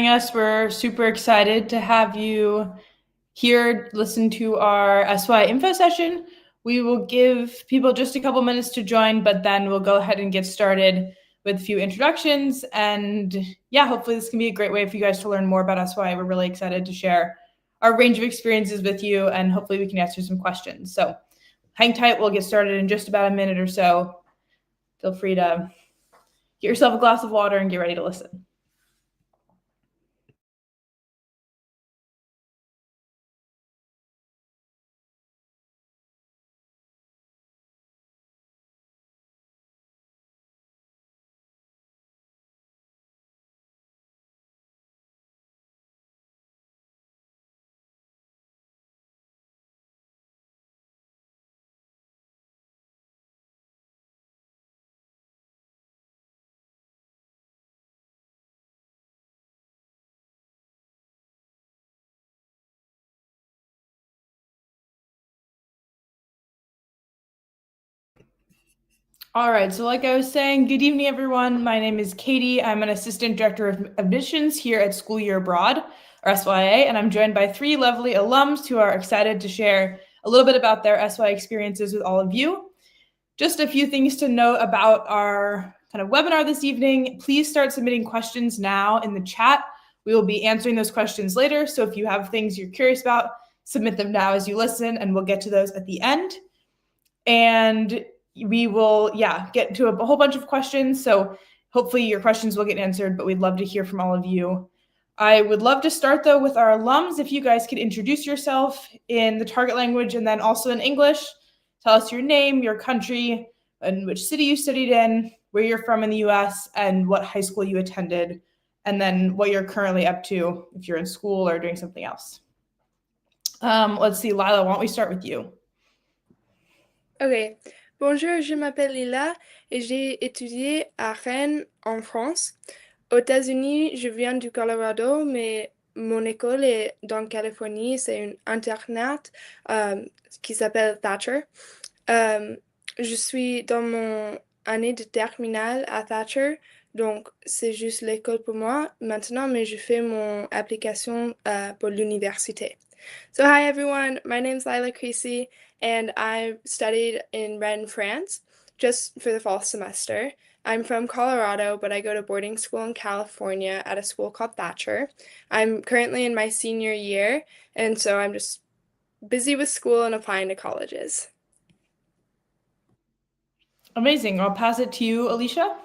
Us. We're super excited to have you here listen to our SYA info session. We will give people just a couple minutes to join, but then we'll go ahead and get started with a few introductions. And yeah, hopefully this can be a great way for you guys to learn more about SYA. We're really excited to share our range of experiences with you, and hopefully we can answer some questions. So hang tight. We'll get started in just about a minute or so. Feel free to get yourself a glass of water and get ready to listen. All right, so like I was saying, good evening, everyone. My name is Katie. I'm an Assistant Director of Admissions here at School Year Abroad, or SYA, and I'm joined by three lovely alums who are excited to share a little bit about their SYA experiences with all of you. Just a few things to note about our kind of webinar this evening. Please start submitting questions now in the chat. We will be answering those questions later, so if you have things you're curious about, submit them now as you listen, and we'll get to those at the end. And we will, get to a whole bunch of questions. So hopefully your questions will get answered, but we'd love to hear from all of you. I would love to start, though, with our alums. If you guys could introduce yourself in the target language and then also in English. Tell us your name, your country, and which city you studied in, where you're from in the US, and what high school you attended, and then what you're currently up to if you're in school or doing something else. Let's see, Lila, why don't we start with you? Ok. Bonjour, je m'appelle Lila et j'ai étudié à Rennes, en France. Aux États-Unis, je viens du Colorado, mais mon école est dans Californie. C'est une internat qui s'appelle Thatcher. Je suis dans mon année de terminale à Thatcher, donc c'est juste l'école pour moi maintenant, mais je fais mon application pour l'université. So hi everyone, my name's Lila Creasy, and I studied in Rennes, France, just for the fall semester. I'm from Colorado, but I go to boarding school in California at a school called Thatcher. I'm currently in my senior year, and so I'm just busy with school and applying to colleges. Amazing. I'll pass it to you, Alicia.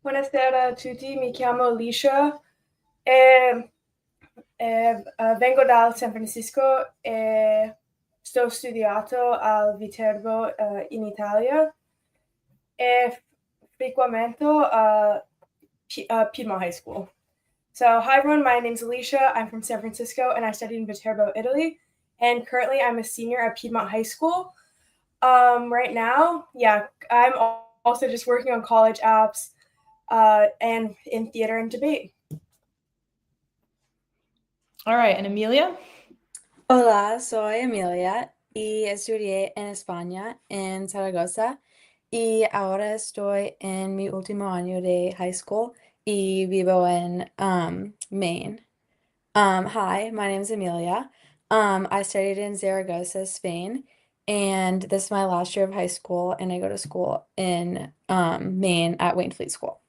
Buonasera a tutti, mi chiamo Alicia. Vengo dal San Francisco e sto studiando al Viterbo in Italia e frequento Piedmont High School. So hi everyone, my name's Alicia. I'm from San Francisco and I studied in Viterbo, Italy. And currently I'm a senior at Piedmont High School. Right now, I'm also just working on college apps and in theater and debate. All right, and Amelia? Hola, soy Amelia y estudié en España, en Zaragoza, y ahora estoy en mi último año de high school y vivo en Maine. Hi, my name is Amelia. I studied in Zaragoza, Spain, and this is my last year of high school, and I go to school in Maine at Waynfleet School.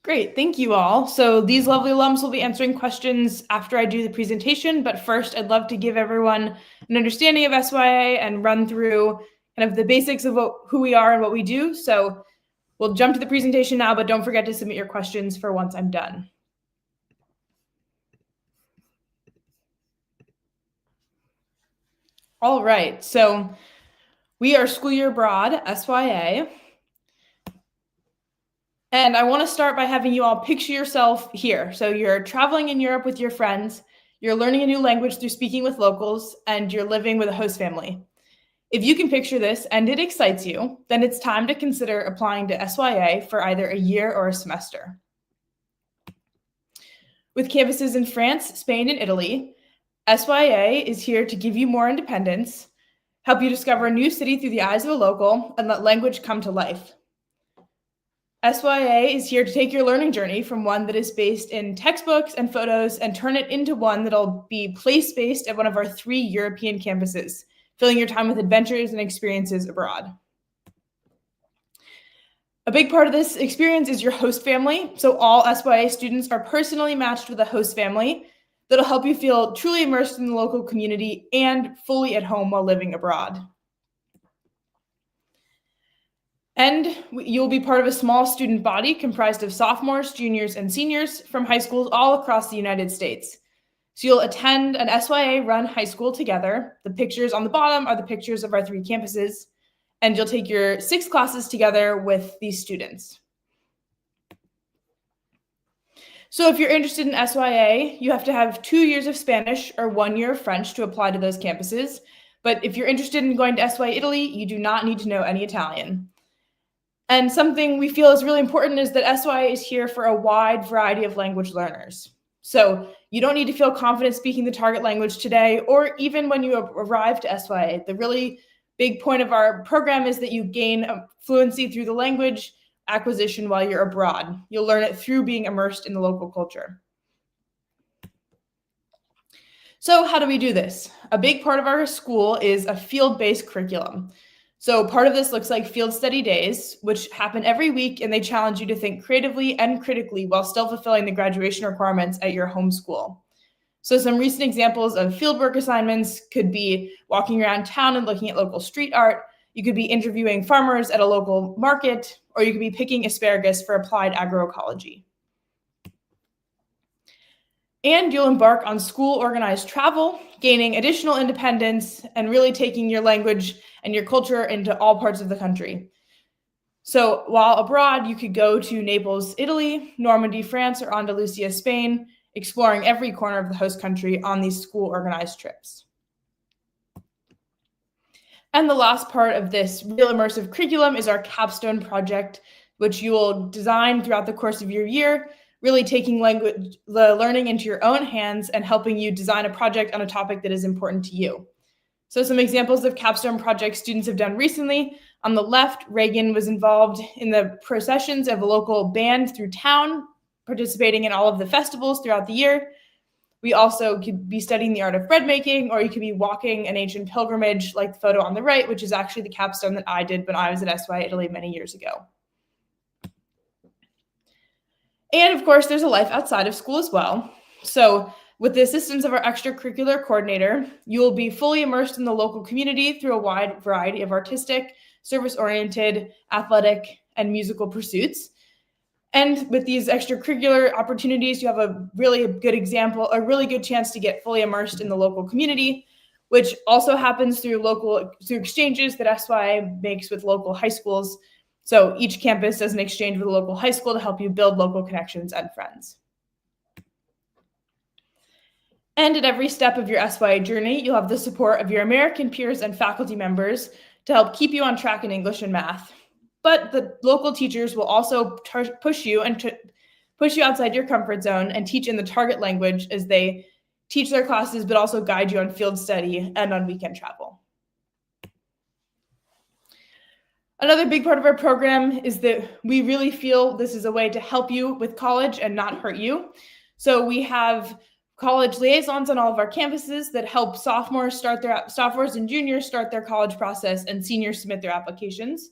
Great, thank you all. So these lovely alums will be answering questions after I do the presentation, but first I'd love to give everyone an understanding of SYA and run through kind of the basics of who we are and what we do. So we'll jump to the presentation now, but don't forget to submit your questions for once I'm done. All right, so we are School Year Abroad, SYA. And I want to start by having you all picture yourself here. So you're traveling in Europe with your friends, you're learning a new language through speaking with locals, and you're living with a host family. If you can picture this and it excites you, then it's time to consider applying to SYA for either a year or a semester. With campuses in France, Spain, and Italy, SYA is here to give you more independence, help you discover a new city through the eyes of a local, and let language come to life. SYA is here to take your learning journey from one that is based in textbooks and photos and turn it into one that'll be place-based at one of our 3 European campuses, filling your time with adventures and experiences abroad. A big part of this experience is your host family. So all SYA students are personally matched with a host family that'll help you feel truly immersed in the local community and fully at home while living abroad. And you'll be part of a small student body comprised of sophomores, juniors, and seniors from high schools all across the United States. So you'll attend an SYA-run high school together. The pictures on the bottom are the pictures of our 3 campuses, and you'll take your 6 classes together with these students. So if you're interested in SYA, you have to have 2 years of Spanish or 1 year of French to apply to those campuses. But if you're interested in going to SYA Italy, you do not need to know any Italian. And something we feel is really important is that SYA is here for a wide variety of language learners. So you don't need to feel confident speaking the target language today, or even when you arrive to SYA. The really big point of our program is that you gain fluency through the language acquisition while you're abroad. You'll learn it through being immersed in the local culture. So how do we do this? A big part of our school is a field-based curriculum. So part of this looks like field study days, which happen every week, and they challenge you to think creatively and critically while still fulfilling the graduation requirements at your home school. So some recent examples of fieldwork assignments could be walking around town and looking at local street art. You could be interviewing farmers at a local market, or you could be picking asparagus for applied agroecology. And you'll embark on school-organized travel, gaining additional independence, and really taking your language and your culture into all parts of the country. So while abroad, you could go to Naples, Italy, Normandy, France, or Andalusia, Spain, exploring every corner of the host country on these school-organized trips. And the last part of this real immersive curriculum is our capstone project, which you will design throughout the course of your year, really taking the learning into your own hands and helping you design a project on a topic that is important to you. So some examples of capstone projects students have done recently. On the left, Reagan was involved in the processions of a local band through town, participating in all of the festivals throughout the year. We also could be studying the art of bread making, or you could be walking an ancient pilgrimage like the photo on the right, which is actually the capstone that I did when I was at SYA Italy many years ago. And of course, there's a life outside of school as well. So with the assistance of our extracurricular coordinator, you will be fully immersed in the local community through a wide variety of artistic, service-oriented, athletic, and musical pursuits. And with these extracurricular opportunities, you have a really good example, a really good chance to get fully immersed in the local community, which also happens through exchanges that SYA makes with local high schools. So each campus does an exchange with a local high school to help you build local connections and friends. And at every step of your SYA journey, you'll have the support of your American peers and faculty members to help keep you on track in English and math. But the local teachers will also push you outside your comfort zone and teach in the target language as they teach their classes, but also guide you on field study and on weekend travel. Another big part of our program is that we really feel this is a way to help you with college and not hurt you. So we have college liaisons on all of our campuses that help sophomores and juniors start their college process and seniors submit their applications.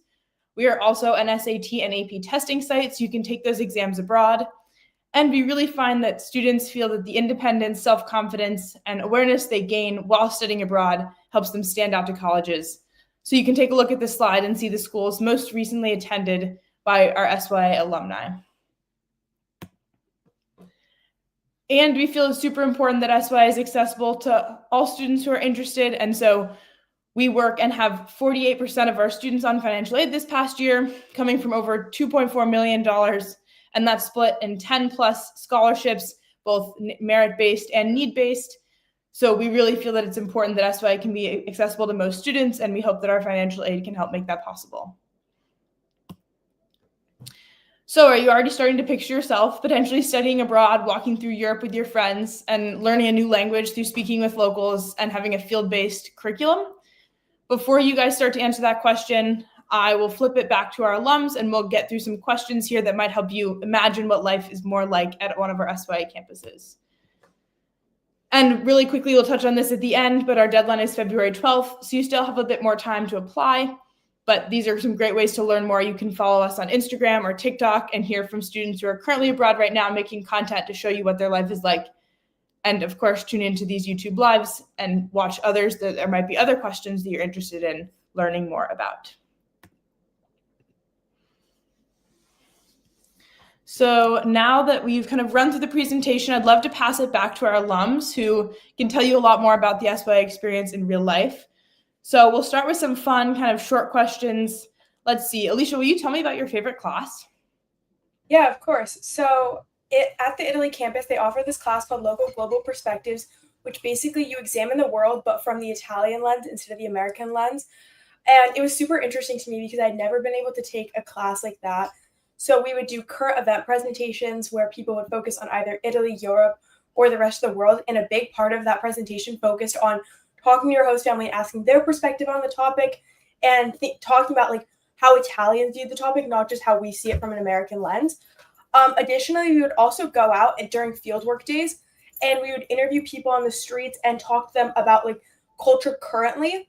We are also an SAT and AP testing site, so you can take those exams abroad. And we really find that students feel that the independence, self-confidence, and awareness they gain while studying abroad helps them stand out to colleges. So you can take a look at this slide and see the schools most recently attended by our SYA alumni. And we feel it's super important that SYA is accessible to all students who are interested. And so we work and have 48% of our students on financial aid this past year, coming from over $2.4 million. And that's split in 10 plus scholarships, both merit-based and need-based. So we really feel that it's important that SYA can be accessible to most students, and we hope that our financial aid can help make that possible. So are you already starting to picture yourself potentially studying abroad, walking through Europe with your friends, and learning a new language through speaking with locals and having a field-based curriculum? Before you guys start to answer that question, I will flip it back to our alums and we'll get through some questions here that might help you imagine what life is more like at one of our SYA campuses. And really quickly, we'll touch on this at the end, but our deadline is February 12th, so you still have a bit more time to apply. But these are some great ways to learn more. You can follow us on Instagram or TikTok and hear from students who are currently abroad right now making content to show you what their life is like. And of course, tune into these YouTube lives and watch others. There might be other questions that you're interested in learning more about. So now that we've kind of run through the presentation, I'd love to pass it back to our alums who can tell you a lot more about the SYA experience in real life. So we'll start with some fun kind of short questions. Let's see. Alicia, will you tell me about your favorite class? Yeah, of course. So at the Italy campus, they offer this class called Local Global Perspectives, which basically you examine the world, but from the Italian lens instead of the American lens. And it was super interesting to me because I'd never been able to take a class like that. So we would do current event presentations where people would focus on either Italy, Europe, or the rest of the world. And a big part of that presentation focused on talking to your host family and asking their perspective on the topic and talking about like how Italians view the topic, not just how we see it from an American lens. Additionally, we would also go out and during fieldwork days and we would interview people on the streets and talk to them about like culture currently.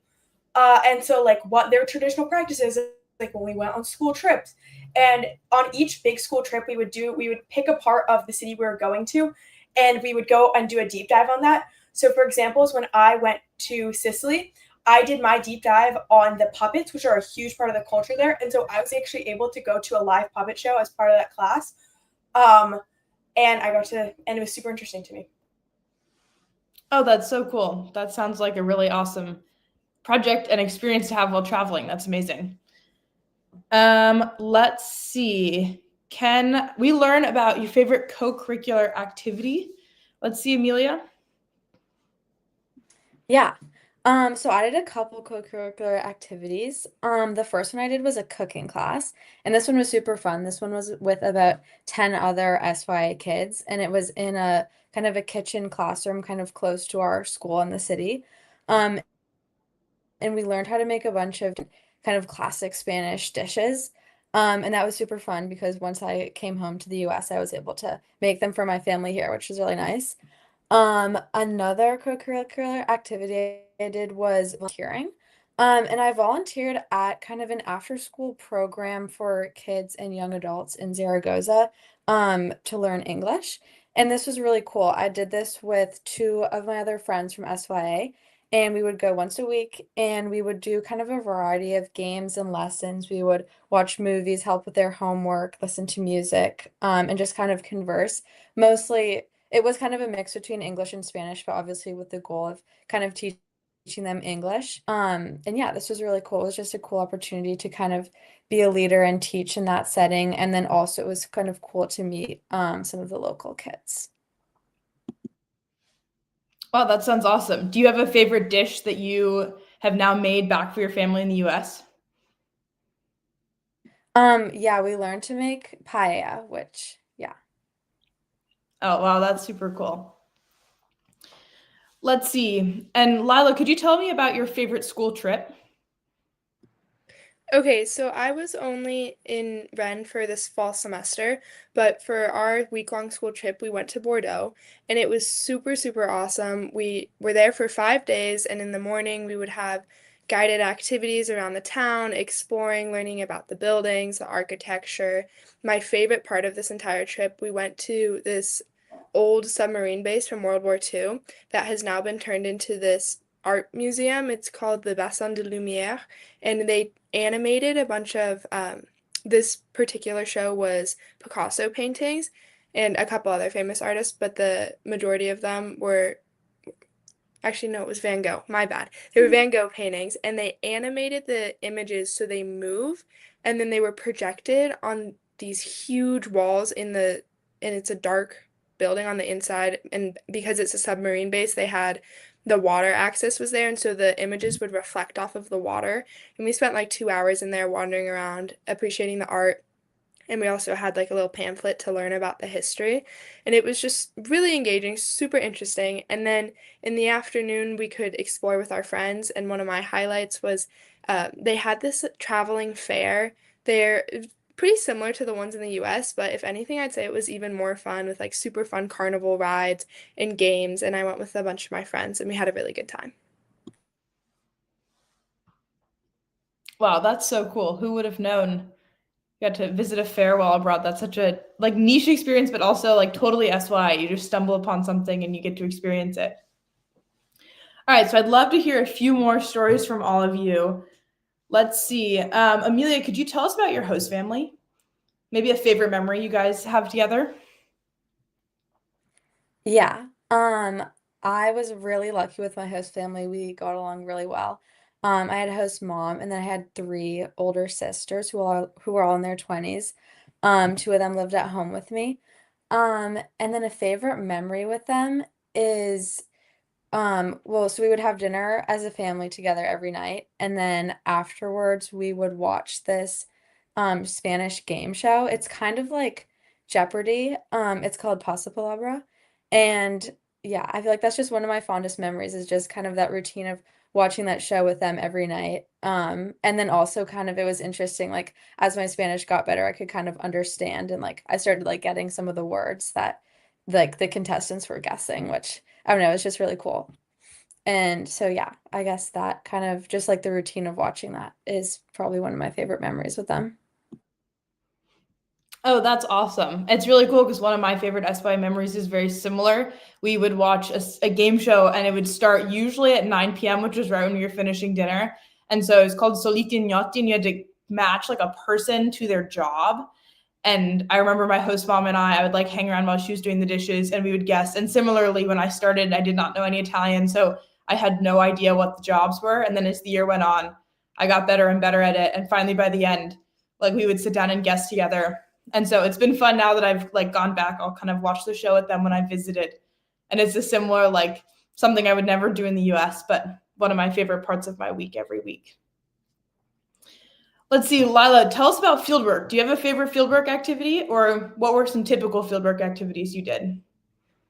And so like what their traditional practices, like when we went on school trips. And on each big school trip we would pick a part of the city we were going to, and we would go and do a deep dive on that. So for examples, when I went to Sicily, I did my deep dive on the puppets, which are a huge part of the culture there. And so I was actually able to go to a live puppet show as part of that class. And it was super interesting to me. Oh, that's so cool. That sounds like a really awesome project and experience to have while traveling. That's amazing. Let's see. Can we learn about your favorite co-curricular activity? Let's see, Amelia. Yeah. So I did a couple co-curricular activities. The first one I did was a cooking class, and this one was super fun. This one was with about 10 other SYA kids, and it was in a kind of a kitchen classroom kind of close to our school in the city. And we learned how to make a bunch of kind of classic Spanish dishes. And that was super fun because once I came home to the US, I was able to make them for my family here, which was really nice. Another co-curricular activity I did was volunteering. And I volunteered at kind of an after-school program for kids and young adults in Zaragoza, to learn English. And this was really cool. I did this with two of my other friends from SYA, and we would go once a week and we would do kind of a variety of games and lessons. We would watch movies, help with their homework, listen to music, and just kind of converse. Mostly, it was kind of a mix between English and Spanish, but obviously with the goal of kind of teaching them English. And yeah, this was really cool. It was just a cool opportunity to kind of be a leader and teach in that setting. And then also it was kind of cool to meet some of the local kids. Wow, that sounds awesome. Do you have a favorite dish that you have now made back for your family in the US? Yeah, we learned to make paella, which, yeah. Oh, wow, that's super cool. Let's see. And Lila, could you tell me about your favorite school trip? Okay, so I was only in Rennes for this fall semester, but for our week-long school trip, we went to Bordeaux, and it was super, super awesome. We were there for 5 days, and in the morning, we would have guided activities around the town, exploring, learning about the buildings, the architecture. My favorite part of this entire trip, we went to this old submarine base from World War II that has now been turned into this art museum. It's called the Bassin de Lumière, and they animated a bunch of this particular show was Picasso paintings and a couple other famous artists, but the majority of them were actually no, it was Van Gogh. My bad. They were Van Gogh paintings, and they animated the images so they move, and then they were projected on these huge walls and it's a dark building on the inside, and because it's a submarine base, they had the water access was there, and so the images would reflect off of the water. And we spent like 2 hours in there wandering around, appreciating the art. And we also had like a little pamphlet to learn about the history. And it was just really engaging, super interesting. And then in the afternoon, we could explore with our friends. And one of my highlights was They had this traveling fair. They're pretty similar to the ones in the US, but if anything, I'd say it was even more fun with like super fun carnival rides and games. And I went with a bunch of my friends and we had a really good time. Wow, that's so cool. Who would have known you got to visit a fair while abroad? That's such a like niche experience, but also like totally SY. You just stumble upon something and you get to experience it. All right, so I'd love to hear a few more stories from all of you. Let's see. Amelia, could you tell us about your host family? Maybe a favorite memory you guys have together? Yeah. I was really lucky with my host family. We got along really well. I had a host mom, and then I had three older sisters who were all in their 20s. Two of them lived at home with me. And then a favorite memory with them is well, so we would have dinner as a family together every night, and then afterwards we would watch this Spanish game show. It's kind of like Jeopardy. It's called Pasa Palabra. And yeah, I feel like that's just one of my fondest memories is just kind of that routine of watching that show with them every night. And then also kind of it was interesting, like as my Spanish got better, I could kind of understand and like I started like getting some of the words that like the contestants were guessing, which I don't know, it's just really cool. And so yeah, I guess that kind of just like the routine of watching that is probably one of my favorite memories with them. Oh, that's awesome. It's really cool because one of my favorite SY memories is very similar. We would watch a game show and it would start usually at 9 p.m., which was right when you're finishing dinner. And so it's called Soliti Gnocchi, and you had to match like a person to their job. And I remember my host mom and I would like hang around while she was doing the dishes and we would guess. And similarly, when I started, I did not know any Italian. So I had no idea what the jobs were. And then as the year went on, I got better and better at it. And finally, by the end, like we would sit down and guess together. And so it's been fun now that I've like gone back. I'll kind of watch the show with them when I visited. And it's a similar, like something I would never do in the US, but one of my favorite parts of my week every week. Let's see, Lila, tell us about fieldwork. Do you have a favorite fieldwork activity, or what were some typical fieldwork activities you did?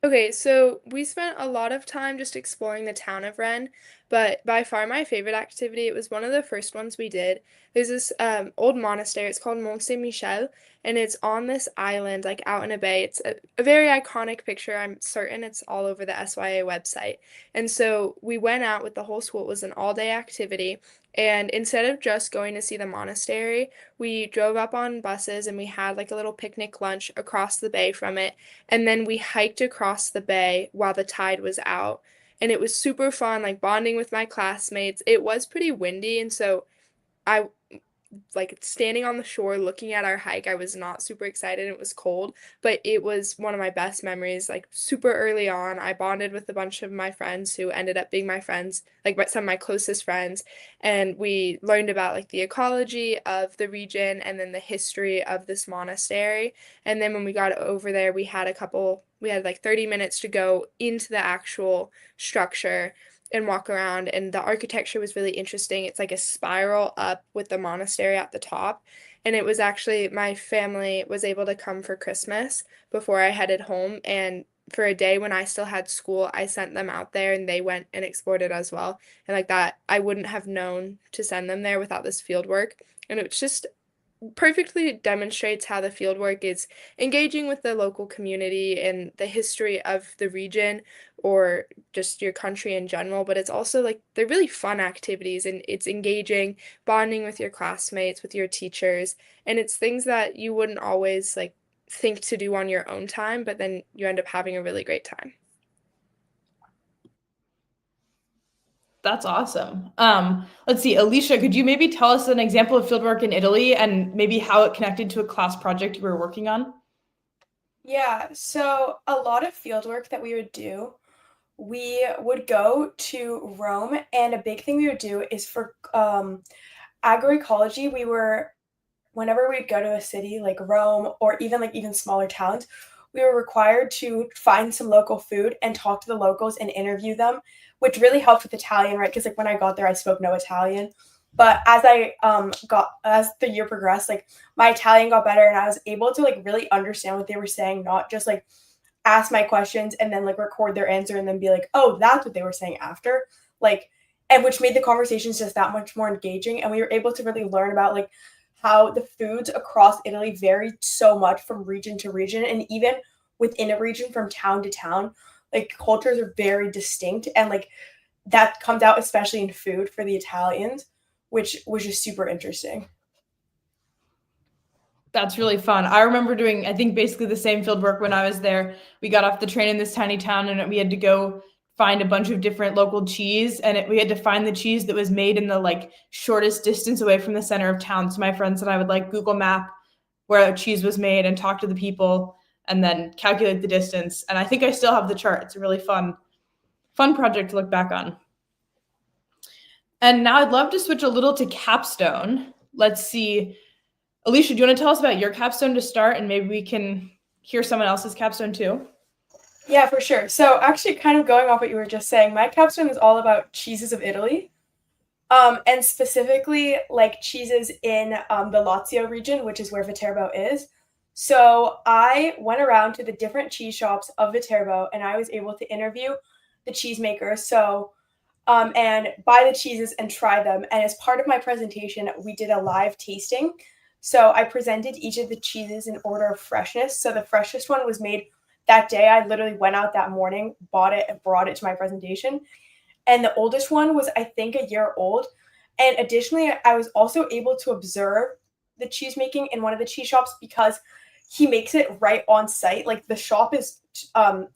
Okay, so we spent a lot of time just exploring the town of Rennes, but by far my favorite activity, it was one of the first ones we did. There's this old monastery, it's called Mont Saint-Michel, and it's on this island, like out in a bay. It's a very iconic picture. I'm certain it's all over the SYA website. And so we went out with the whole school. It was an all-day activity, and instead of just going to see the monastery, we drove up on buses and we had like a little picnic lunch across the bay from it. And then we hiked across the bay while the tide was out. And it was super fun, like bonding with my classmates. It was pretty windy, and so I like standing on the shore looking at our hike. I was not super excited. It was cold, but it was one of my best memories. Like super early on, I bonded with a bunch of my friends who ended up being my friends, like some of my closest friends, and we learned about like the ecology of the region and then the history of this monastery. And then when we got over there, we had like 30 minutes to go into the actual structure and walk around, and the architecture was really interesting. It's like a spiral up with the monastery at the top, and it was actually my family was able to come for Christmas before I headed home, and for a day when I still had school, I sent them out there and they went and explored it as well. And like that, I wouldn't have known to send them there without this field work. And it's just perfectly demonstrates how the fieldwork is engaging with the local community and the history of the region or just your country in general, but it's also like they're really fun activities and it's engaging, bonding with your classmates, with your teachers, and it's things that you wouldn't always like think to do on your own time, but then you end up having a really great time. That's awesome. Let's see, Alicia, could you maybe tell us an example of fieldwork in Italy and maybe how it connected to a class project you were working on? Yeah, so a lot of field work that we would do, we would go to Rome, and a big thing we would do is for agroecology. Whenever we'd go to a city like Rome or even smaller towns, we were required to find some local food and talk to the locals and interview them, which really helped with Italian, right? Because like when I got there, I spoke no Italian. But as the year progressed, like my Italian got better and I was able to like really understand what they were saying, not just like ask my questions and then like record their answer and then be like, oh, that's what they were saying after. Like and which made the conversations just that much more engaging. And we were able to really learn about like how the foods across Italy vary so much from region to region, and even within a region from town to town, like cultures are very distinct, and like that comes out especially in food for the Italians, which was just super interesting. That's really fun. I remember doing, I think, basically the same field work when I was there. We got off the train in this tiny town and we had to go find a bunch of different local cheese, and we had to find the cheese that was made in the like shortest distance away from the center of town. So my friends and I would like Google Map where a cheese was made and talk to the people and then calculate the distance. And I think I still have the chart. It's a really fun project to look back on. And now I'd love to switch a little to capstone. Let's see. Alicia, do you want to tell us about your capstone to start, and maybe we can hear someone else's capstone too? Yeah, for sure. So actually kind of going off what you were just saying, my capstone is all about cheeses of Italy. And specifically like cheeses in the Lazio region, which is where Viterbo is. So I went around to the different cheese shops of Viterbo, and I was able to interview the cheesemakers. So and buy the cheeses and try them. And as part of my presentation, we did a live tasting. So I presented each of the cheeses in order of freshness. So the freshest one was made that day. I literally went out that morning, bought it, and brought it to my presentation. And the oldest one was, I think, a year old. And additionally, I was also able to observe the cheese making in one of the cheese shops because he makes it right on site. Like the shop is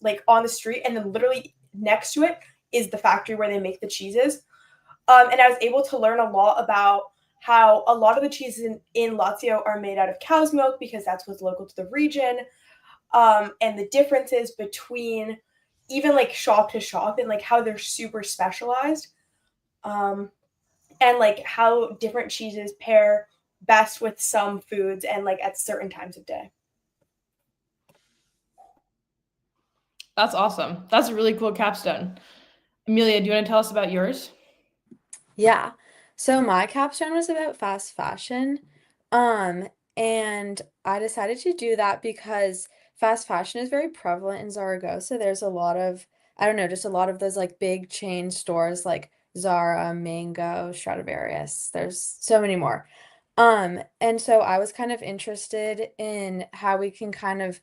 like on the street, and then literally next to it is the factory where they make the cheeses. And I was able to learn a lot about how a lot of the cheeses in Lazio are made out of cow's milk because that's what's local to the region, and the differences between even like shop to shop and like how they're super specialized, and like how different cheeses pair best with some foods and like at certain times of day. That's awesome. That's a really cool capstone. Amelia, do you want to tell us about yours? Yeah. So my capstone was about fast fashion. And I decided to do that because fast fashion is very prevalent in Zaragoza. There's a lot of, I don't know, just a lot of those like big chain stores like Zara, Mango, Stradivarius. There's so many more. And so I was kind of interested in how we can kind of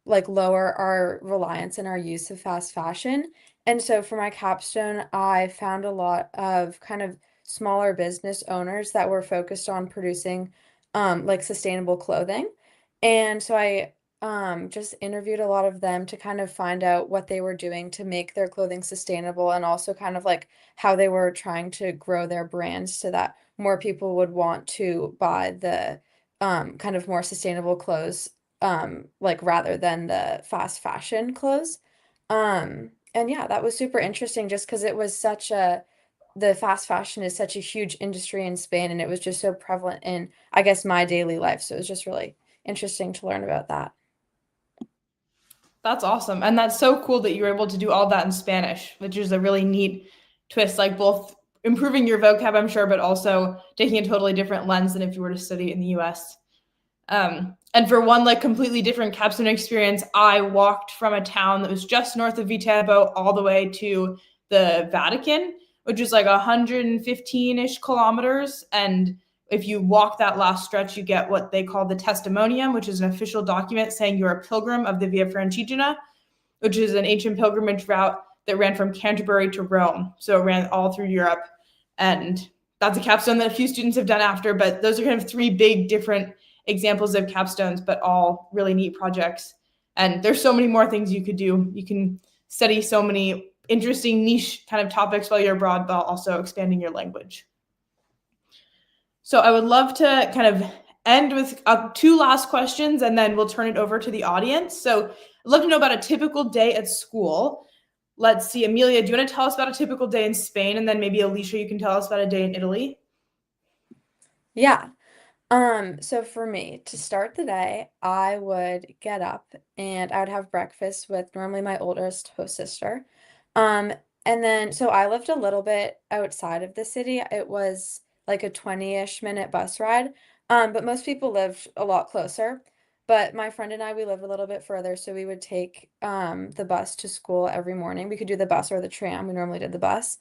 like lower our reliance and our use of fast fashion. And so for my capstone, I found a lot of kind of smaller business owners that were focused on producing like sustainable clothing. And so I just interviewed a lot of them to kind of find out what they were doing to make their clothing sustainable, and also kind of like how they were trying to grow their brands so that more people would want to buy the kind of more sustainable clothes, like rather than the fast fashion clothes. And yeah, that was super interesting just because it was such a, the fast fashion is such a huge industry in Spain, and it was just so prevalent in, I guess, my daily life. So it was just really interesting to learn about that. That's awesome. And that's so cool that you were able to do all that in Spanish, which is a really neat twist, like both improving your vocab, I'm sure, but also taking a totally different lens than if you were to study it in the US. And for one like completely different capstone experience, I walked from a town that was just north of Viterbo all the way to the Vatican, which is like 115-ish kilometers. And if you walk that last stretch, you get what they call the testimonium, which is an official document saying you're a pilgrim of the Via Francigena, which is an ancient pilgrimage route that ran from Canterbury to Rome. So it ran all through Europe. And that's a capstone that a few students have done after, but those are kind of three big different examples of capstones, but all really neat projects. And there's so many more things you could do. You can study so many interesting niche kind of topics while you're abroad, but also expanding your language. So I would love to kind of end with two last questions, and then we'll turn it over to the audience. So I'd love to know about a typical day at school. Let's see, Amelia, do you want to tell us about a typical day in Spain? And then maybe Alicia, you can tell us about a day in Italy. Yeah. So for me, to start the day, I would get up and I would have breakfast with normally my oldest host sister. Um, and then so I lived a little bit outside of the city. It was like a 20-ish minute bus ride. But most people lived a lot closer. But my friend and I, we live a little bit further, so we would take the bus to school every morning. We could do the bus or the tram. We normally did the bus.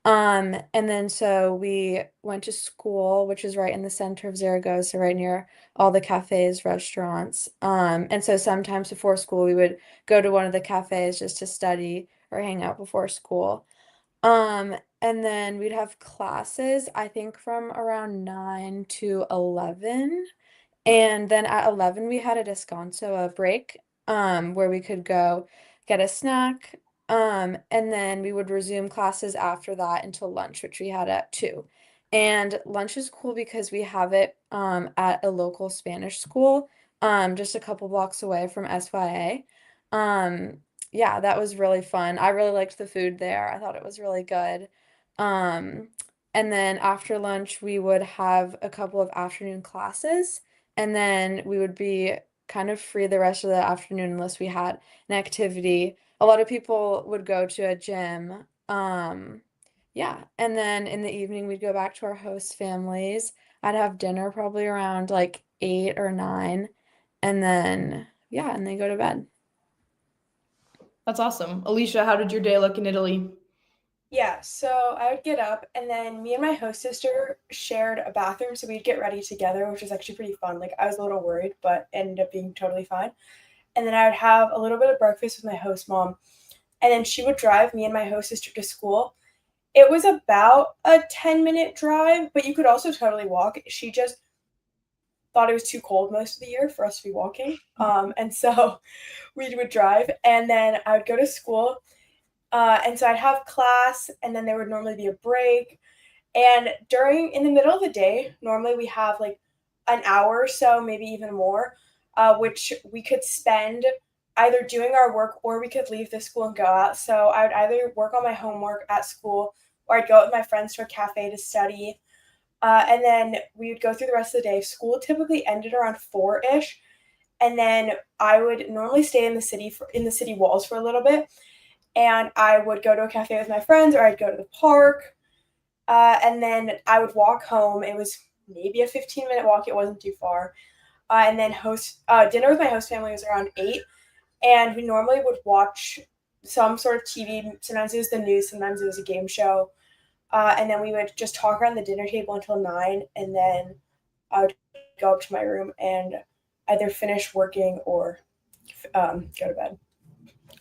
And then so we went to school, which is right in the center of Zaragoza, right near all the cafes, restaurants. And so sometimes before school, we would go to one of the cafes just to study or hang out before school. And then we'd have classes, I think from around 9 to 11. And then at 11 we had a descanso, a break, where we could go get a snack. And then we would resume classes after that until lunch, which we had at 2. And lunch is cool because we have it at a local Spanish school, just a couple blocks away from SYA. Yeah, that was really fun. I really liked the food there. I thought it was really good. Um, and then after lunch, we would have a couple of afternoon classes, and then we would be kind of free the rest of the afternoon unless we had an activity. A lot of people would go to a gym. Yeah, and then in the evening, we'd go back to our host families. I'd have dinner probably around like 8 or 9, and then, yeah, and then go to bed. That's awesome. Alicia, how did your day look in Italy? Yeah, so I would get up, and then me and my host sister shared a bathroom, so we'd get ready together, which was actually pretty fun. Like, I was a little worried, but ended up being totally fine. And then I would have a little bit of breakfast with my host mom, and then she would drive me and my host sister to school. It was about a 10-minute drive, but you could also totally walk. She just thought it was too cold most of the year for us to be walking. And so we would drive, and then I would go to school. And so I'd have class, and then there would normally be a break. And in the middle of the day, normally we have like an hour or so, maybe even more, which we could spend either doing our work or we could leave the school and go out. So I would either work on my homework at school or I'd go out with my friends to a cafe to study. And then we would go through the rest of the day. School typically ended around 4-ish. And then I would normally stay in the city walls for a little bit. And I would go to a cafe with my friends or I'd go to the park. And then I would walk home. It was maybe a 15-minute walk. It wasn't too far. And then dinner with my host family was around 8. And we normally would watch some sort of TV. Sometimes it was the news. Sometimes it was a game show. And then we would just talk around the dinner table until 9. And then I would go up to my room and either finish working or go to bed.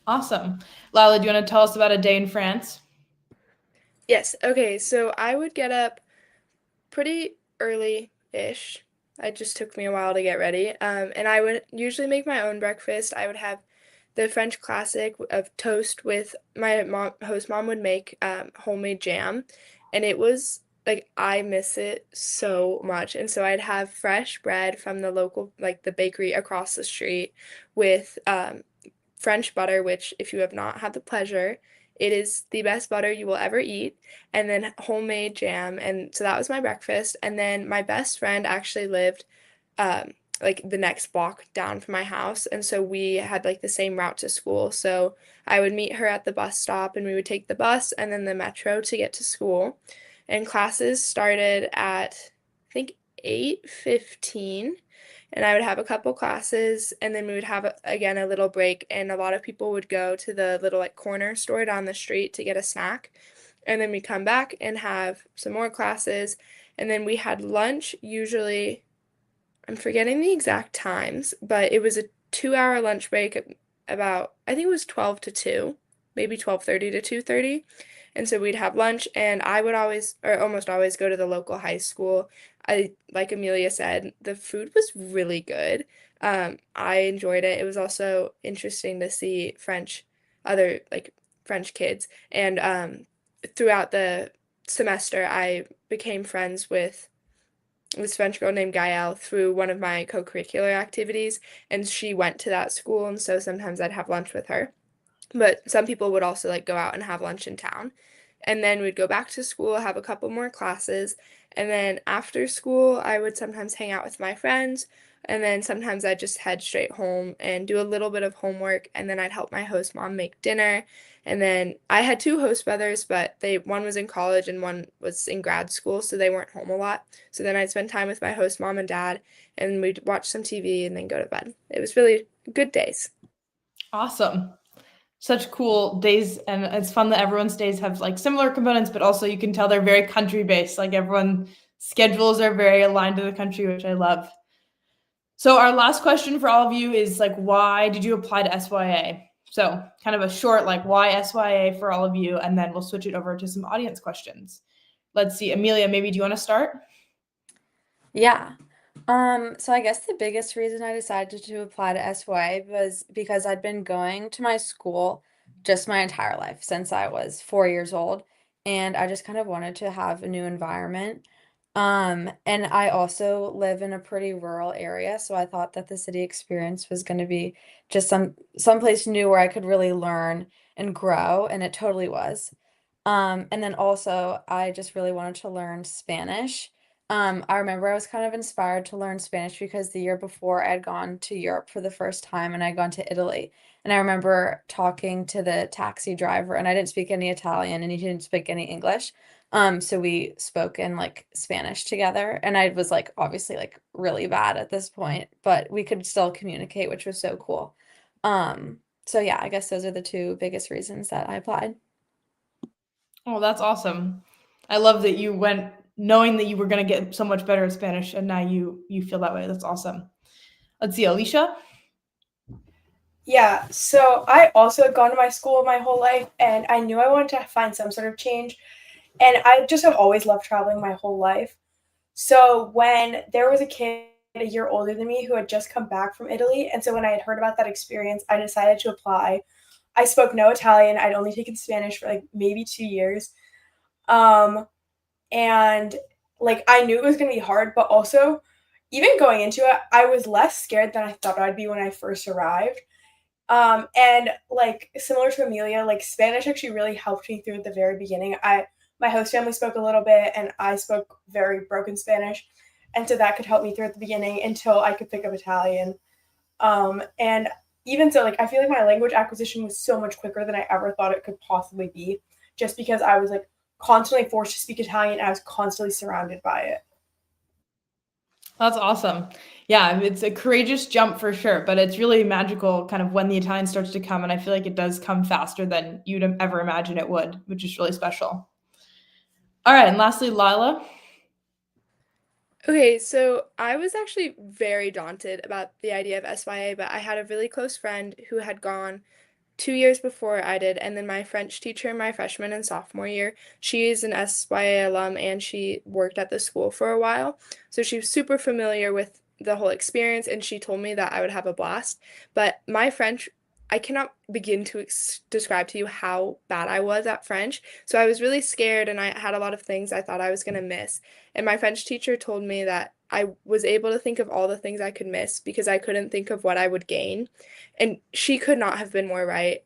Awesome. Lila, do you want to tell us about a day in France? Yes, okay, so I would get up pretty early-ish. It just took me a while to get ready. And I would usually make my own breakfast. I would have the French classic of toast with my host mom would make homemade jam, and it was like I miss it so much. And so I'd have fresh bread from the local, like the bakery across the street, with French butter, which if you have not had the pleasure, it is the best butter you will ever eat, and then homemade jam. And so that was my breakfast. And then my best friend actually lived um, like the next block down from my house. And so we had like the same route to school. So I would meet her at the bus stop and we would take the bus and then the metro to get to school. And classes started at I think 8:15, and I would have a couple classes and then we would have again a little break, and a lot of people would go to the little like corner store down the street to get a snack. And then we come back and have some more classes, and then we had lunch usually. I'm forgetting the exact times, but it was a 2-hour lunch break about I think it was 12 to 2, maybe 12:30 to 2:30. And so we'd have lunch, and I would always or almost always go to the local high school. I like Amelia said, the food was really good. I enjoyed it. It was also interesting to see other like French kids, and throughout the semester, I became friends with this French girl named Gael through one of my co-curricular activities, and she went to that school, and so sometimes I'd have lunch with her. But some people would also like go out and have lunch in town. And then we'd go back to school, have a couple more classes, and then after school, I would sometimes hang out with my friends, and then sometimes I'd just head straight home and do a little bit of homework, and then I'd help my host mom make dinner. And then I had two host brothers, but one was in college and one was in grad school, so they weren't home a lot. So then I'd spend time with my host mom and dad, and we'd watch some TV and then go to bed. It was really good days. Awesome. such cool days, and it's fun that everyone's days have like similar components, but also you can tell they're very country based. Like everyone's schedules are very aligned to the country, which I love. So our last question for all of you is like, why did you apply to SYA? So kind of a short, like, why SYA for all of you, and then we'll switch it over to some audience questions. Let's see, Amelia, maybe do you want to start? Yeah. So I guess the biggest reason I decided to apply to SYA was because I'd been going to my school just my entire life since I was 4 years old, and I just kind of wanted to have a new environment. And I also live in a pretty rural area, so I thought that the city experience was going to be just someplace new where I could really learn and grow, and it totally was. And then also I just really wanted to learn Spanish. I remember I was kind of inspired to learn Spanish because the year before I had gone to Europe for the first time and I'd gone to Italy. And I remember talking to the taxi driver, and I didn't speak any Italian and he didn't speak any English. So we spoke in like Spanish together, and I was like obviously like really bad at this point, but we could still communicate, which was so cool. So yeah, I guess those are the two biggest reasons that I applied. Oh, that's awesome. I love that you went knowing that you were going to get so much better at Spanish, and now you feel that way. That's awesome. Let's see, Alicia. Yeah, so I also had gone to my school my whole life, and I knew I wanted to find some sort of change. And I just have always loved traveling my whole life. So when there was a kid a year older than me who had just come back from Italy, and so when I had heard about that experience, I decided to apply. I spoke no Italian. I'd only taken Spanish for like maybe 2 years. And like I knew it was going to be hard, but also even going into it, I was less scared than I thought I'd be when I first arrived. And like similar to Amelia, like Spanish actually really helped me through at the very beginning. My host family spoke a little bit, and I spoke very broken Spanish, and so that could help me through at the beginning until I could pick up Italian. And even so, like I feel like my language acquisition was so much quicker than I ever thought it could possibly be, just because I was like constantly forced to speak Italian, and I was constantly surrounded by it. That's awesome. Yeah, it's a courageous jump for sure, but it's really magical kind of when the Italian starts to come, and I feel like it does come faster than you'd ever imagine it would, which is really special. All right, and lastly, Lila. Okay, so I was actually very daunted about the idea of SYA, but I had a really close friend who had gone 2 years before I did, and then my French teacher my freshman and sophomore year, she's an SYA alum and she worked at the school for a while. So she was super familiar with the whole experience, and she told me that I would have a blast. But my French, I cannot begin to describe to you how bad I was at French. So I was really scared, and I had a lot of things I thought I was going to miss. And my French teacher told me that I was able to think of all the things I could miss because I couldn't think of what I would gain. And she could not have been more right.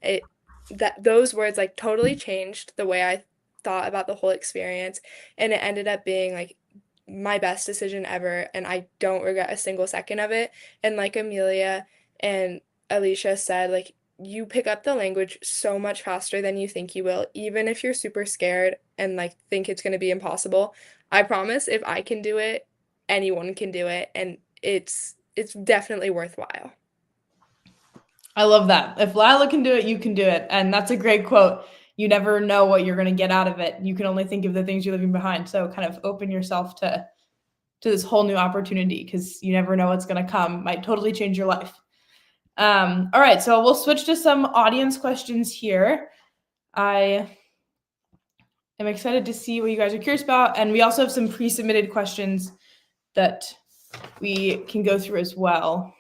That those words like totally changed the way I thought about the whole experience, and it ended up being like my best decision ever, and I don't regret a single second of it. And like Amelia and Alicia said, like you pick up the language so much faster than you think you will, even if you're super scared and like think it's going to be impossible. I promise if I can do it, anyone can do it, and it's definitely worthwhile. I love that. If Lila can do it, you can do it. And that's a great quote. You never know what you're going to get out of it. You can only think of the things you're leaving behind. So kind of open yourself to this whole new opportunity, because you never know what's going to come. Might totally change your life. All right, so we'll switch to some audience questions here. I am excited to see what you guys are curious about. And we also have some pre-submitted questions that we can go through as well.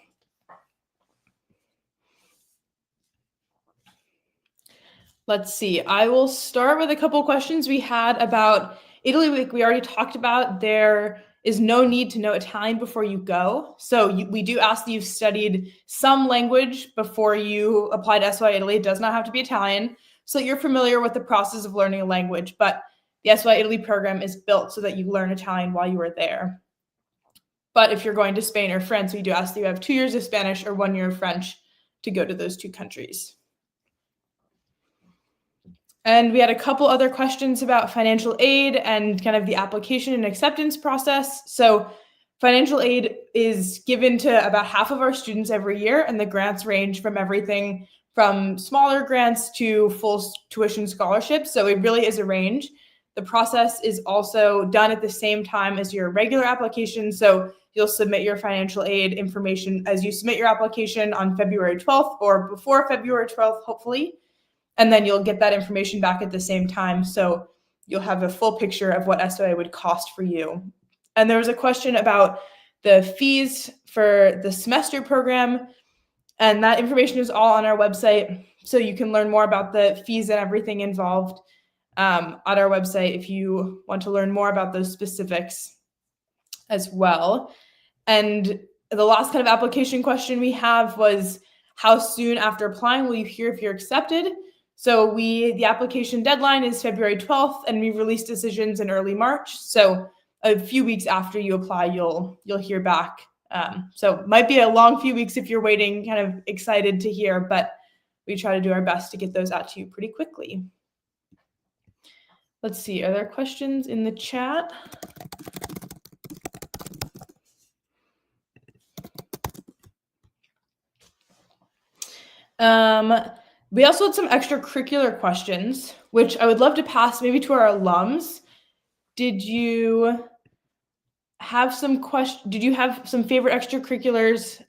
Let's see. I will start with a couple questions we had about Italy. We already talked about there is no need to know Italian before you go. So we do ask that you've studied some language before you apply to SYA Italy. It does not have to be Italian, so that you're familiar with the process of learning a language. But the SYA Italy program is built so that you learn Italian while you are there. But if you're going to Spain or France, we do ask that you have 2 years of Spanish or 1 year of French to go to those two countries. And we had a couple other questions about financial aid and kind of the application and acceptance process. So financial aid is given to about half of our students every year, and the grants range from everything from smaller grants to full tuition scholarships. So it really is a range. The process is also done at the same time as your regular application. So you'll submit your financial aid information as you submit your application on February 12th or before February 12th, hopefully. And then you'll get that information back at the same time. So you'll have a full picture of what SYA would cost for you. And there was a question about the fees for the semester program. And that information is all on our website. So you can learn more about the fees and everything involved on our website if you want to learn more about those specifics as well. And the last kind of application question we have was, how soon after applying will you hear if you're accepted? So the application deadline is February 12th, and we release decisions in early March. So a few weeks after you apply, you'll hear back. So it might be a long few weeks if you're waiting, kind of excited to hear, but we try to do our best to get those out to you pretty quickly. Let's see, are there questions in the chat? We also had some extracurricular questions, which I would love to pass maybe to our alums. Did you have some favorite extracurriculars?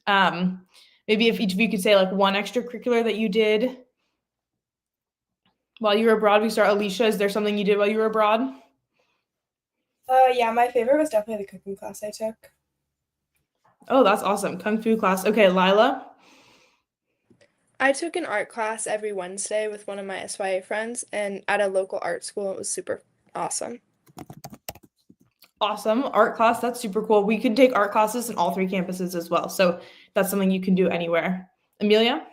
Maybe if each of you could say like one extracurricular that you did while you were abroad. We start, Alicia, is there something you did while you were abroad? Yeah, my favorite was definitely the cooking class I took. Oh, that's awesome. Kung Fu class. Okay, Lila? I took an art class every Wednesday with one of my SYA friends, and at a local art school. It was super awesome. Awesome. Art class, that's super cool. We can take art classes in all 3 campuses as well. So that's something you can do anywhere. Amelia?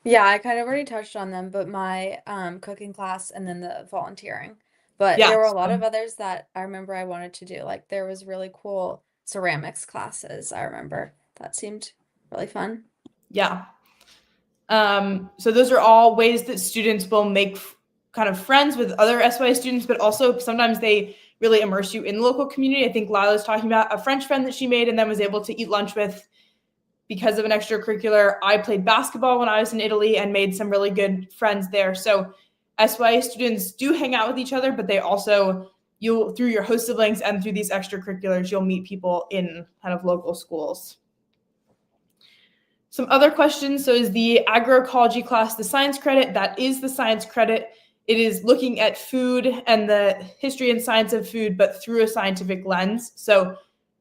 Yeah, I kind of already touched on them, but my cooking class and then the volunteering. But Yeah. there were a lot of others that I remember I wanted to do. Like there was really cool ceramics classes, I remember. That seemed really fun. Yeah. So those are all ways that students will make kind of friends with other SYA students, but also sometimes they really immerse you in the local community. I think Lila's talking about a French friend that she made and then was able to eat lunch with because of an extracurricular. I played basketball when I was in Italy and made some really good friends there. So SYA students do hang out with each other, but they also, through your host siblings and through these extracurriculars, you'll meet people in kind of local schools. Some other questions. So is the agroecology class the science credit? That is the science credit. It is looking at food and the history and science of food, but through a scientific lens. So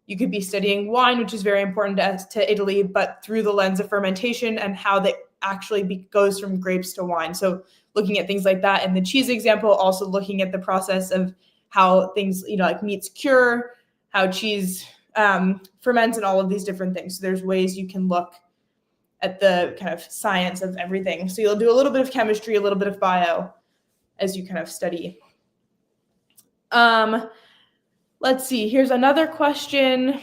you could be studying wine, which is very important to Italy, but through the lens of fermentation and how that actually goes from grapes to wine. So looking at things like that. And the cheese example, also looking at the process of how things, like meats cure, how cheese ferments, and all of these different things. So there's ways you can look at the kind of science of everything. So you'll do a little bit of chemistry, a little bit of bio as you kind of study. Let's see, here's another question.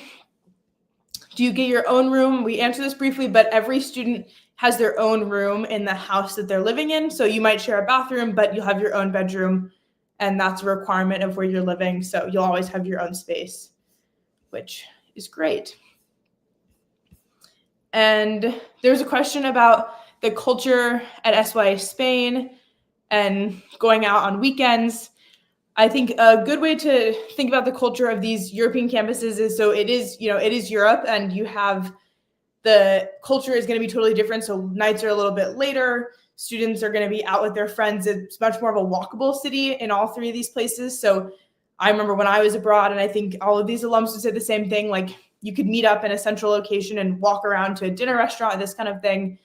Do you get your own room? We answered this briefly, but every student has their own room in the house that they're living in. So you might share a bathroom, but you'll have your own bedroom, and that's a requirement of where you're living. So you'll always have your own space, which is great. And there's a question about the culture at SYA Spain and going out on weekends. I think a good way to think about the culture of these European campuses is, so it is Europe, and you have the culture is going to be totally different. So nights are a little bit later. Students are going to be out with their friends. It's much more of a walkable city in all 3 of these places. So I remember when I was abroad, and I think all of these alums would say the same thing, like you could meet up in a central location and walk around to a dinner restaurant, this kind of thing.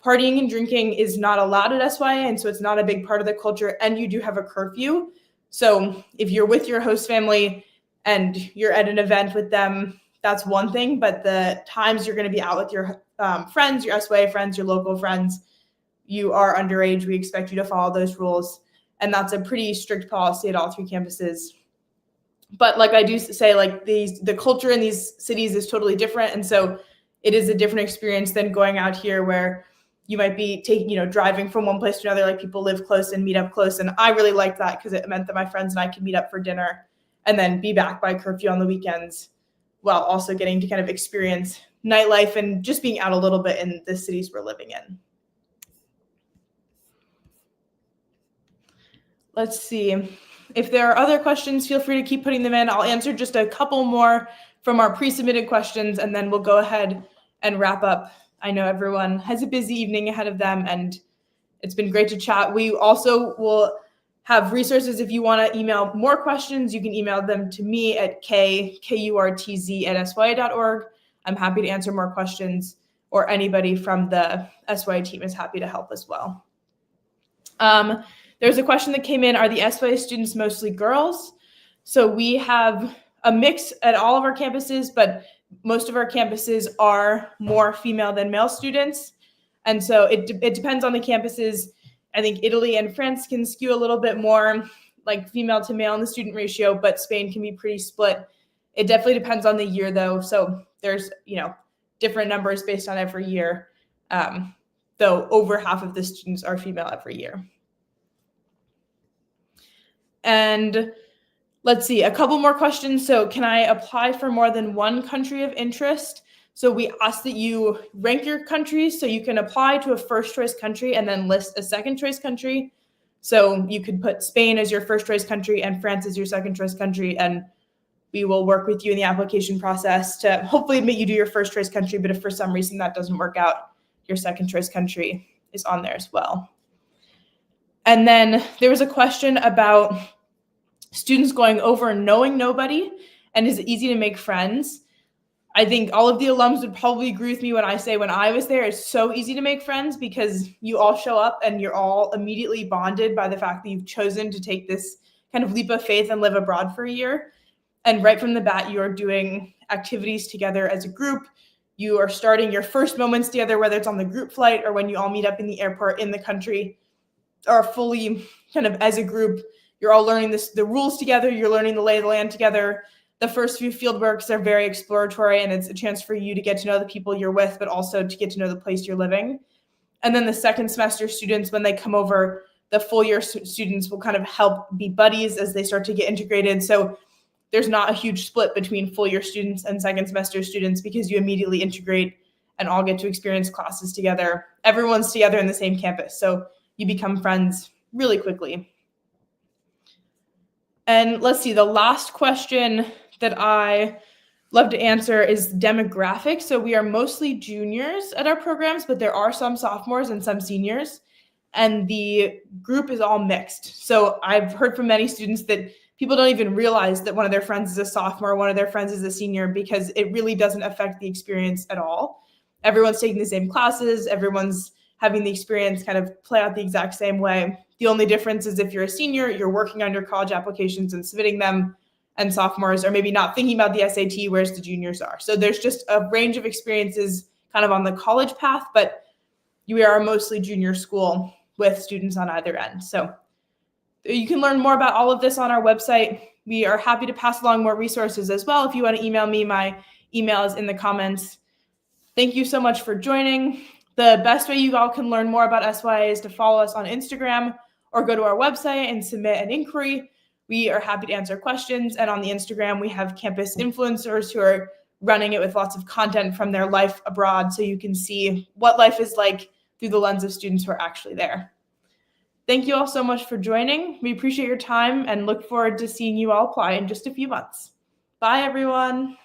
Partying and drinking is not allowed at SYA, and so it's not a big part of the culture, and you do have a curfew. So if you're with your host family and you're at an event with them, that's one thing, but the times you're going to be out with your friends, your SYA friends, your local friends, you are underage. We expect you to follow those rules, and that's a pretty strict policy at all 3 campuses. But like I do say, like the culture in these cities is totally different, and so it is a different experience than going out here where you might be driving from one place to another, like people live close and meet up close. And I really liked that because it meant that my friends and I could meet up for dinner and then be back by curfew on the weekends, while also getting to kind of experience nightlife and just being out a little bit in the cities we're living in. let's see. If there are other questions, feel free to keep putting them in. I'll answer just a couple more from our pre-submitted questions, and then we'll go ahead and wrap up. I know everyone has a busy evening ahead of them, and it's been great to chat. We also will have resources. If you want to email more questions, you can email them to me at kurtz@sya.org. I'm happy to answer more questions, or anybody from the SYA team is happy to help as well. There's a question that came in, are the SYA students mostly girls? So we have a mix at all of our campuses, but most of our campuses are more female than male students. And so it depends on the campuses. I think Italy and France can skew a little bit more like female to male in the student ratio, but Spain can be pretty split. It definitely depends on the year though. So there's, different numbers based on every year. Though over half of the students are female every year. And let's see, a couple more questions. So can I apply for more than one country of interest? So we ask that you rank your countries so you can apply to a first choice country and then list a second choice country. So you could put Spain as your first choice country and France as your second choice country, and we will work with you in the application process to hopefully admit you to your first choice country. But if for some reason that doesn't work out, your second choice country is on there as well. And then there was a question about students going over and knowing nobody, and is it easy to make friends? I think all of the alums would probably agree with me when I say when I was there, it's so easy to make friends because you all show up and you're all immediately bonded by the fact that you've chosen to take this kind of leap of faith and live abroad for a year. And right from the bat, you are doing activities together as a group. You are starting your first moments together, whether it's on the group flight or when you all meet up in the airport in the country, are fully kind of as a group. You're all learning the rules together. You're learning the lay of the land together. The first few field works are very exploratory, and it's a chance for you to get to know the people you're with, but also to get to know the place you're living. And then the second semester students, when they come over, the full year students will kind of help be buddies as they start to get integrated. So there's not a huge split between full year students and second semester students because you immediately integrate and all get to experience classes together. Everyone's together in the same campus, so you become friends really quickly. And let's see, the last question that I love to answer is demographics. So we are mostly juniors at our programs, but there are some sophomores and some seniors, and the group is all mixed. So I've heard from many students that people don't even realize that one of their friends is a sophomore, one of their friends is a senior, because it really doesn't affect the experience at all. Everyone's taking the same classes, everyone's having the experience kind of play out the exact same way. The only difference is if you're a senior, you're working on your college applications and submitting them, and sophomores are maybe not thinking about the SAT, whereas the juniors are. So there's just a range of experiences kind of on the college path, but we are mostly junior school with students on either end. So you can learn more about all of this on our website. We are happy to pass along more resources as well. If you want to email me, my email is in the comments. Thank you so much for joining. The best way you all can learn more about SYA is to follow us on Instagram or go to our website and submit an inquiry. We are happy to answer questions. And on the Instagram, we have campus influencers who are running it with lots of content from their life abroad, so you can see what life is like through the lens of students who are actually there. Thank you all so much for joining. We appreciate your time and look forward to seeing you all apply in just a few months. Bye, everyone.